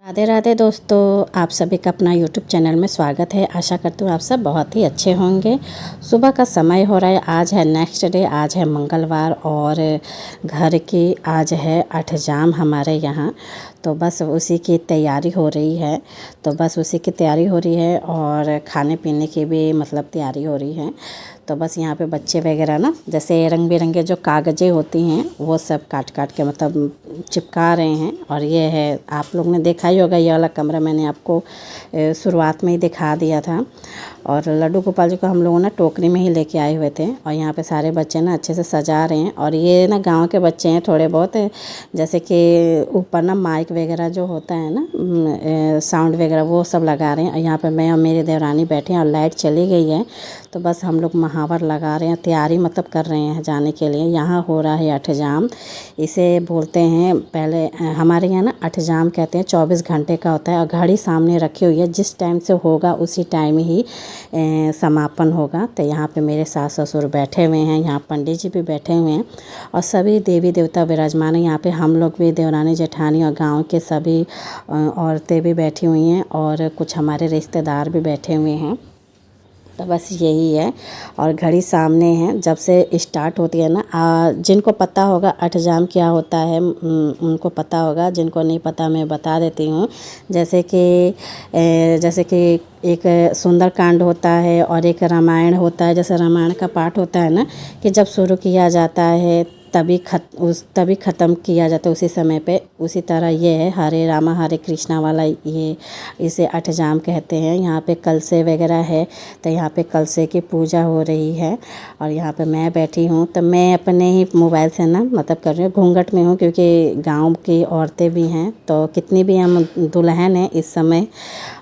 राधे राधे दोस्तों, आप सभी का अपना यूट्यूब चैनल में स्वागत है। आशा करती हूँ आप सब बहुत ही अच्छे होंगे। सुबह का समय हो रहा है, आज है नेक्स्ट डे, आज है मंगलवार और घर की आज है अठजाम हमारे यहाँ। तो बस उसी की तैयारी हो रही है। और खाने पीने की भी तैयारी हो रही है। तो बस यहाँ पे बच्चे वगैरह ना, जैसे रंग बिरंगे जो कागज़ें होती हैं वो सब काट काट के चिपका रहे हैं। और ये है, आप लोग ने देखा ही होगा, ये वाला कमरा मैंने आपको शुरुआत में ही दिखा दिया था। और लड्डू गोपाल जी को हम लोगों ना टोकरी में ही लेके आए हुए थे। और यहाँ पे सारे बच्चे ना अच्छे से सजा रहे हैं। और ये ना गांव के बच्चे हैं थोड़े बहुत, जैसे कि ऊपर ना माइक वगैरह जो होता है ना, साउंड वगैरह वो सब लगा रहे हैं। और यहाँ पे मैं और मेरी देवरानी बैठे हैं और लाइट चली गई है। तो बस हम लोग महावर लगा रहे हैं, तैयारी कर रहे हैं जाने के लिए। यहाँ हो रहा है अठजाम, इसे बोलते हैं। पहले हमारे यहाँ ना अठजाम कहते हैं, 24 घंटे का होता है। और घड़ी सामने रखी हुई है, जिस टाइम से होगा उसी टाइम ही समापन होगा। तो यहाँ पे मेरे सास ससुर बैठे हुए हैं, यहाँ पंडित जी भी बैठे हुए हैं और सभी देवी देवता विराजमान हैं। यहाँ पे हम लोग भी, देवरानी जेठानी और गांव के सभी औरतें भी बैठी हुई हैं और कुछ हमारे रिश्तेदार भी बैठे हुए हैं। तो बस यही है। और घड़ी सामने है, जब से स्टार्ट होती है ना, जिनको पता होगा अठजाम क्या होता है उनको पता होगा, जिनको नहीं पता मैं बता देती हूँ। जैसे कि एक सुंदरकांड होता है और एक रामायण होता है। जैसे रामायण का पाठ होता है ना, कि जब शुरू किया जाता है तभी ख़त्म किया जाता है उसी समय पे। उसी तरह ये है, हरे रामा हरे कृष्णा वाला, ये इसे अठजाम कहते हैं। यहाँ पे कलशे वगैरह है, तो यहाँ पे कलशे की पूजा हो रही है। और यहाँ पे मैं बैठी हूँ, तो मैं अपने ही मोबाइल से ना कर रही हूँ, घूंघट में हूँ, क्योंकि गांव की औरतें भी हैं, तो कितनी भी हम दुल्हन हैं इस समय।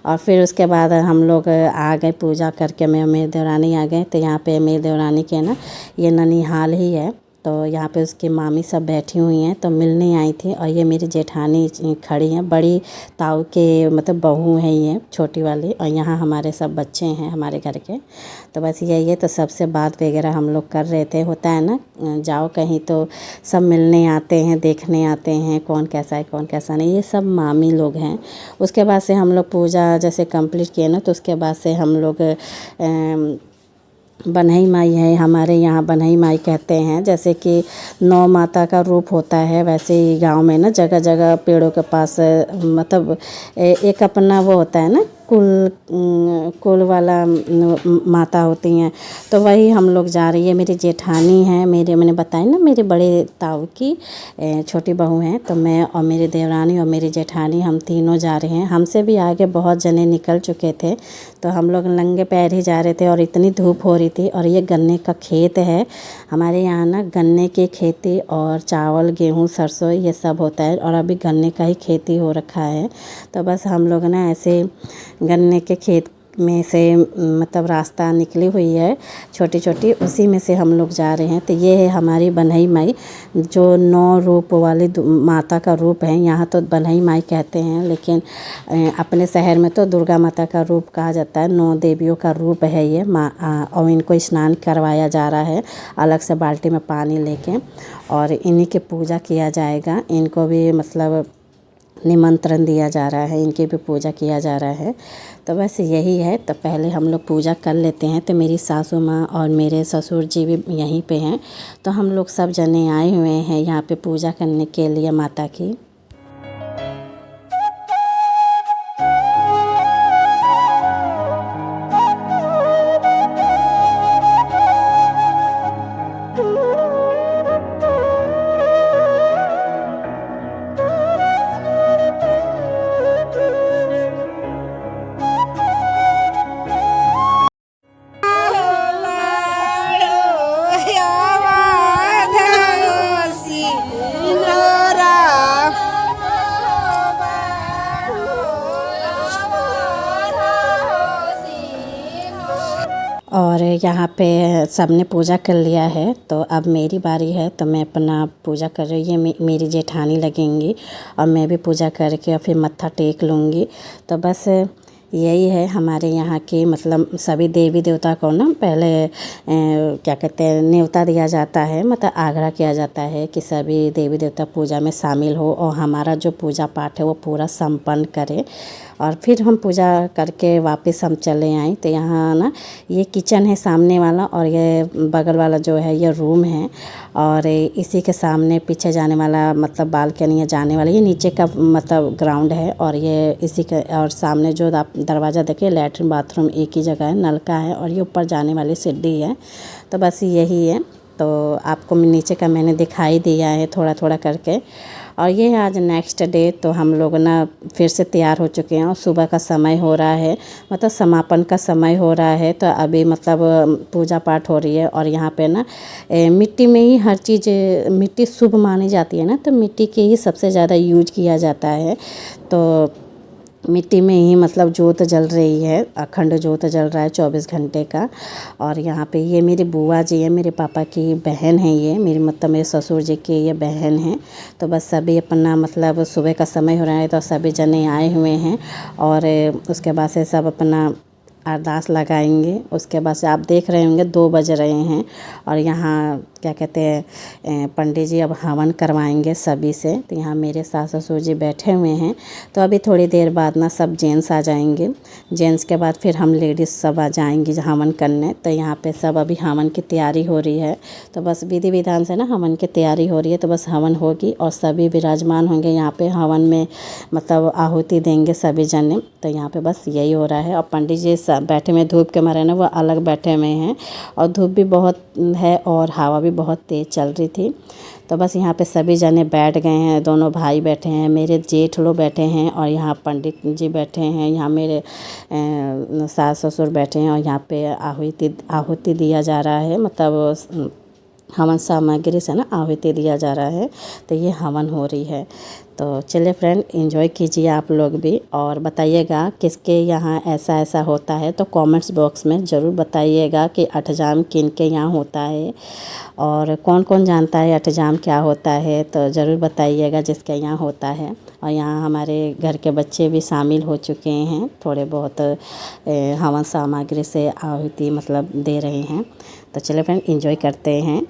और फिर उसके बाद हम लोग आ गए पूजा करके, मैं और मेरी देवरानी आ गए। तो यहाँ पे मेरी देवरानी के ना, ये ननिहाल ही है, तो यहाँ पे उसकी मामी सब बैठी हुई हैं, तो मिलने आई थी। और ये मेरी जेठानी खड़ी हैं, बड़ी ताऊ के बहू हैं ये, छोटी वाली। और यहाँ हमारे सब बच्चे हैं हमारे घर के। तो बस यही है। तो सबसे बात वगैरह हम लोग कर रहे थे। होता है ना, जाओ कहीं तो सब मिलने आते हैं, देखने आते हैं कौन कैसा है कौन कैसा नहीं। ये सब मामी लोग हैं। उसके बाद से हम लोग पूजा जैसे कंप्लीट किए ना, तो उसके बाद से हम लोग बनई माई है, हमारे यहाँ बनई माई कहते हैं। जैसे कि 9 माता का रूप होता है, वैसे ही गांव में ना जगह जगह पेड़ों के पास एक अपना वो होता है ना, कुल वाला माता होती हैं। तो वही हम लोग जा रही है। मेरी जेठानी है, मैंने बताया ना, मेरे बड़े ताऊ की छोटी बहू हैं। तो मैं और मेरी देवरानी और मेरी जेठानी, हम तीनों जा रहे हैं। हमसे भी आगे बहुत जने निकल चुके थे, तो हम लोग नंगे पैर ही जा रहे थे। और इतनी धूप हो रही थी। और ये गन्ने का खेत है हमारे यहाँ ना, गन्ने की खेती और चावल गेहूँ सरसों ये सब होता है। और अभी गन्ने का ही खेती हो रखा है। तो बस हम लोग ना ऐसे गन्ने के खेत में से रास्ता निकली हुई है छोटी छोटी, उसी में से हम लोग जा रहे हैं। तो ये है हमारी बनई माई, जो 9 रूप वाली माता का रूप है। यहाँ तो बनई माई कहते हैं, लेकिन अपने शहर में तो दुर्गा माता का रूप कहा जाता है। 9 देवियों का रूप है ये और इनको स्नान करवाया जा रहा है अलग से बाल्टी में पानी लेके। और इन्हीं की पूजा किया जाएगा। इनको भी निमंत्रण दिया जा रहा है, इनकी भी पूजा किया जा रहा है। तो बस यही है। तो पहले हम लोग पूजा कर लेते हैं। तो मेरी सासू माँ और मेरे ससुर जी भी यहीं पे हैं, तो हम लोग सब जने आए हुए हैं यहाँ पे पूजा करने के लिए माता की। और यहाँ पे सबने पूजा कर लिया है, तो अब मेरी बारी है। तो मैं अपना पूजा कर रही हूँ। ये मेरी जेठानी लगेंगी और मैं भी पूजा करके और फिर मत्था टेक लूँगी। तो बस यही है हमारे यहाँ की मतलब सभी देवी देवता को ना पहले क्या कहते हैं न्योता दिया जाता है, मतलब आग्रह किया जाता है कि सभी देवी देवता पूजा में शामिल हो और हमारा जो पूजा पाठ है वो पूरा संपन्न करे और फिर हम पूजा करके वापस हम चले आएँ। तो यहाँ ना ये किचन है सामने वाला और ये बगल वाला जो है ये रूम है और इसी के सामने पीछे जाने वाला मतलब बालकनी है जाने वाला, ये नीचे का मतलब ग्राउंड है और ये इसी के और सामने जो आप दरवाज़ा देखिए लैट्रिन बाथरूम एक ही जगह है, नलका है और ये ऊपर जाने वाली सीढ़ी है। तो बस यही है। तो आपको नीचे का मैंने दिखाई दिया है थोड़ा थोड़ा करके। और ये है आज नेक्स्ट डे। तो हम लोग ना फिर से तैयार हो चुके हैं और सुबह का समय हो रहा है, मतलब समापन का समय हो रहा है। तो अभी मतलब पूजा पाठ हो रही है और यहाँ पे ना मिट्टी में ही हर चीज़, मिट्टी शुभ मानी जाती है ना, तो मिट्टी के ही सबसे ज़्यादा यूज किया जाता है। तो मिट्टी में ही मतलब जोत जल रही है, अखंड जोत जल रहा है 24 घंटे का। और यहाँ पे ये मेरी बुआ जी है, मेरे पापा की बहन है, ये मेरी मतलब मेरे ससुर जी की ये बहन है। तो बस सभी अपना मतलब सुबह का समय हो रहा है तो सभी जने आए हुए हैं और उसके बाद से सब अपना अरदास लगाएंगे। उसके बाद से आप देख रहे होंगे 2 बज रहे हैं और यहाँ क्या कहते हैं पंडित जी अब हवन करवाएंगे सभी से। तो यहाँ मेरे सास ससुर जी बैठे हुए हैं। तो अभी थोड़ी देर बाद ना सब जेंट्स आ जाएंगे, जेंट्स के बाद फिर हम लेडीज़ सब आ जाएंगी हवन करने। तो यहाँ पे सब अभी हवन की तैयारी हो रही है। तो बस विधि विधान से ना हवन की तैयारी हो रही है। तो बस हवन होगी और सभी विराजमान होंगे यहाँ पे हवन में, मतलब आहुति देंगे सभी जने। तो यहाँ पे बस यही हो रहा है और पंडित जी बैठे हुए धूप के मारे ना वो अलग बैठे हुए हैं और धूप भी बहुत है और हवा भी बहुत तेज़ चल रही थी। तो बस यहाँ पे सभी जने बैठ गए हैं, दोनों भाई बैठे हैं, मेरे जेठ लोग बैठे हैं और यहाँ पंडित जी बैठे हैं, यहाँ मेरे सास ससुर बैठे हैं और यहाँ पे आहुति दिया जा रहा है, मतलब हवन सामग्री से ना आहुति दिया जा रहा है। तो ये हवन हो रही है। तो चलिए फ्रेंड एंजॉय कीजिए आप लोग भी और बताइएगा किसके यहाँ ऐसा ऐसा होता है तो कमेंट्स बॉक्स में ज़रूर बताइएगा कि अठजाम किन के यहाँ होता है और कौन कौन जानता है अठजाम क्या होता है। तो ज़रूर बताइएगा जिसके यहाँ होता है। और यहाँ हमारे घर के बच्चे भी शामिल हो चुके हैं, थोड़े बहुत हवन सामग्री से आहुति मतलब दे रहे हैं। तो चलिए फ्रेंड एंजॉय करते हैं।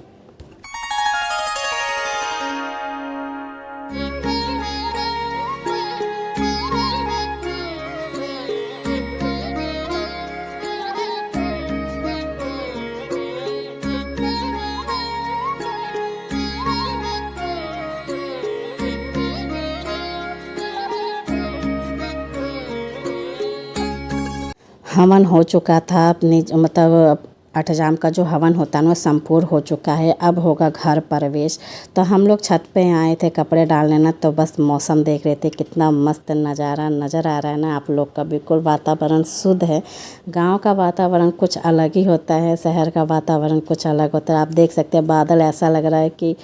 हवन हो चुका था अपनी मतलब अठजाम का जो हवन होता है ना संपूर्ण हो चुका है। अब होगा घर प्रवेश। तो हम लोग छत पे आए थे कपड़े डालने ना, तो बस मौसम देख रहे थे, कितना मस्त नज़ारा नज़र आ रहा है ना आप लोग का। बिल्कुल वातावरण शुद्ध है। गांव का वातावरण कुछ अलग ही होता है, शहर का वातावरण कुछ अलग होता है। आप देख सकते हैं बादल, ऐसा लग रहा है कि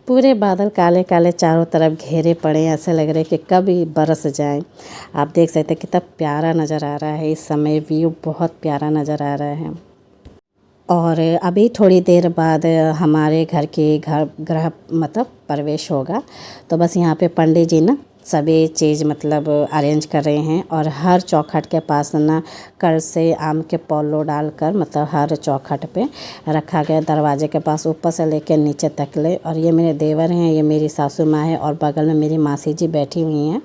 पूरे बादल काले काले चारों तरफ घेरे पड़े, ऐसे लग रहे हैं कि कब बरस जाए। आप देख सकते हैं कितना प्यारा नज़र आ रहा है इस समय, व्यू बहुत प्यारा नज़र आ रहा है। और अभी थोड़ी देर बाद हमारे घर की गृह मतलब प्रवेश होगा। तो बस यहाँ पे पंडित जी ना सभी चीज़ मतलब अरेंज कर रहे हैं और हर चौखट के पास ना कल से आम के पौलो डालकर मतलब हर चौखट पे रखा गया, दरवाजे के पास ऊपर से लेकर नीचे तक ले। और ये मेरे देवर हैं, ये मेरी सासू माँ है और बगल में मेरी मासी जी बैठी हुई हैं।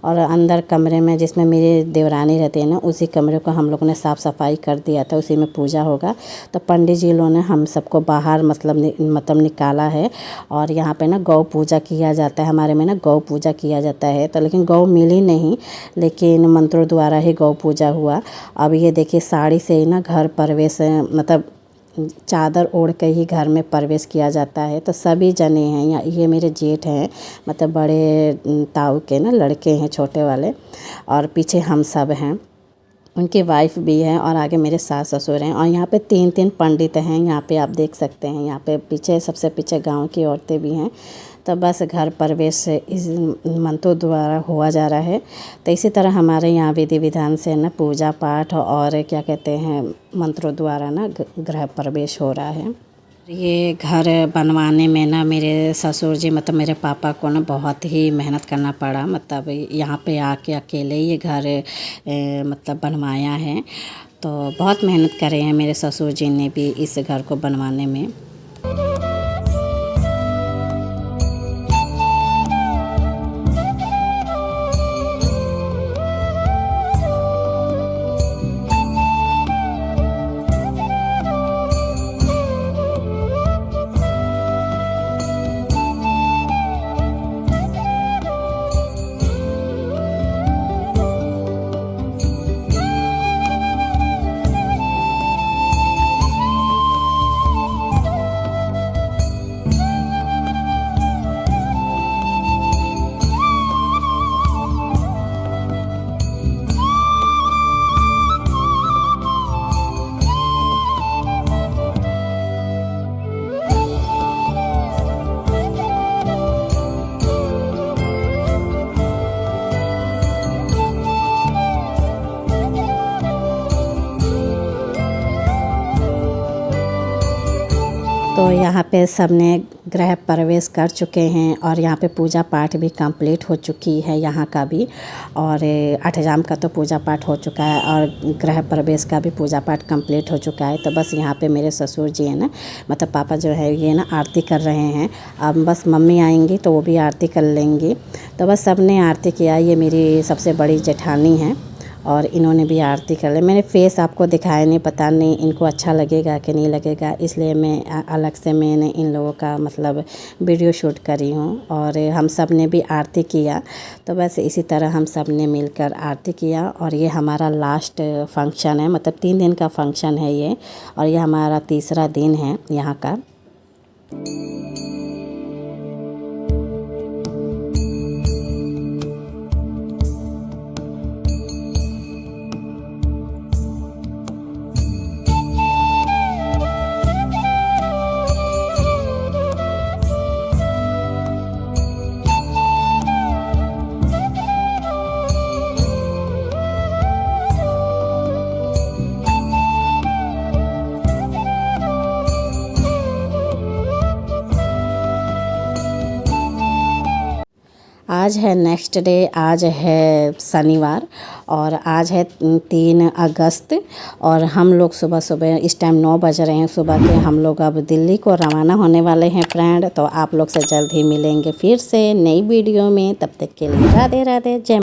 और अंदर कमरे में जिसमें मेरी देवरानी रहती है ना, उसी कमरे को हम लोगों ने साफ़ सफाई कर दिया था, उसी में पूजा होगा। तो पंडित जी लोगों ने हम सबको बाहर मतलब निकाला है और यहाँ पे ना गौ पूजा किया जाता है। हमारे में ना गौ पूजा किया जाता है। तो लेकिन गौ मिली नहीं, लेकिन मंत्रों द्वारा ही गौ पूजा हुआ। अब ये देखिए साड़ी से ही ना घर प्रवेश मतलब चादर ओढ़ के ही घर में प्रवेश किया जाता है। तो सभी जने हैं, ये मेरे जेठ हैं, मतलब बड़े ताऊ के ना लड़के हैं छोटे वाले, और पीछे हम सब हैं, उनकी वाइफ भी है और आगे मेरे सास ससुर हैं। और यहाँ पे 3 पंडित हैं, यहाँ पे आप देख सकते हैं। यहाँ पे पीछे सबसे पीछे गांव की औरतें भी हैं। तो बस घर प्रवेश इस मंत्रों द्वारा हुआ जा रहा है। तो इसी तरह हमारे यहाँ विधि विधान से ना पूजा पाठ और क्या कहते हैं मंत्रों द्वारा ना गृह प्रवेश हो रहा है। ये घर बनवाने में ना मेरे ससुर जी मतलब मेरे पापा को ना बहुत ही मेहनत करना पड़ा। मतलब यहाँ पे आके अकेले ये घर मतलब बनवाया है। तो बहुत मेहनत करे हैं मेरे ससुर जी ने भी इस घर को बनवाने में। तो यहाँ पे सबने गृह प्रवेश कर चुके हैं और यहाँ पे पूजा पाठ भी कंप्लीट हो चुकी है यहाँ का भी। और अष्टजाम का तो पूजा पाठ हो चुका है और गृह प्रवेश का भी पूजा पाठ कंप्लीट हो चुका है। तो बस यहाँ पे मेरे ससुर जी हैं ना, मतलब पापा जो है ये ना आरती कर रहे हैं। अब बस मम्मी आएंगी तो वो भी आरती कर लेंगी। तो बस सबने आरती किया। ये मेरी सबसे बड़ी जेठानी हैं और इन्होंने भी आरती कर ली। मैंने फेस आपको दिखाया नहीं, पता नहीं इनको अच्छा लगेगा कि नहीं लगेगा, इसलिए मैं अलग से मैंने इन लोगों का मतलब वीडियो शूट करी हूँ। और हम सब ने भी आरती किया। तो बस इसी तरह हम सब ने मिलकर आरती किया। और ये हमारा लास्ट फंक्शन है, मतलब 3 दिन का फंक्शन है ये, और ये हमारा तीसरा दिन है यहाँ का। आज है नेक्स्ट डे, आज है शनिवार और आज है 3 अगस्त। और हम लोग सुबह सुबह इस टाइम 9 बज रहे हैं सुबह के, हम लोग अब दिल्ली को रवाना होने वाले हैं फ्रेंड। तो आप लोग से जल्द ही मिलेंगे फिर से नई वीडियो में। तब तक के लिए राधे राधे, जय।